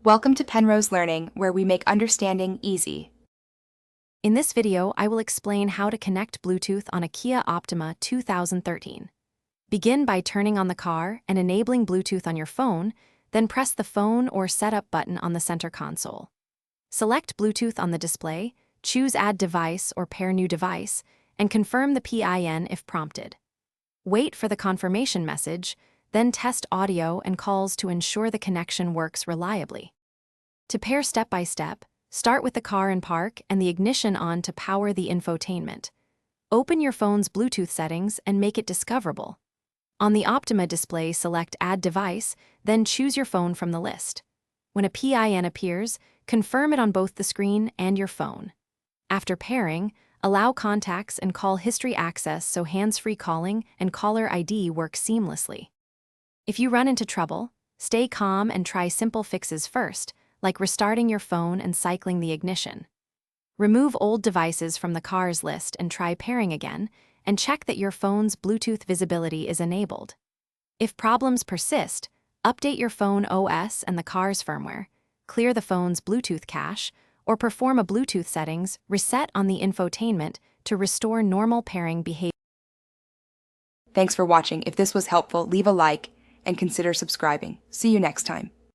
Welcome to Penrose Learning, where we make understanding easy. In this video, I will explain how to connect Bluetooth on a Kia Optima 2013. Begin by turning on the car and enabling Bluetooth on your phone, then press the Phone or Setup button on the center console. Select Bluetooth on the display, choose Add Device or Pair New Device, and confirm the PIN if prompted. Wait for the confirmation message, then test audio and calls to ensure the connection works reliably. To pair step by step, start with the car in park and the ignition on to power the infotainment. Open your phone's Bluetooth settings and make it discoverable. On the Optima display, select Add Device, then choose your phone from the list. When a PIN appears, confirm it on both the screen and your phone. After pairing, allow contacts and call history access so hands-free calling and caller ID work seamlessly. If you run into trouble, stay calm and try simple fixes first, like restarting your phone and cycling the ignition. Remove old devices from the car's list and try pairing again, and check that your phone's Bluetooth visibility is enabled. If problems persist, update your phone OS and the car's firmware, clear the phone's Bluetooth cache, or perform a Bluetooth settings reset on the infotainment to restore normal pairing behavior. Thanks for watching. If this was helpful, leave a like and consider subscribing. See you next time.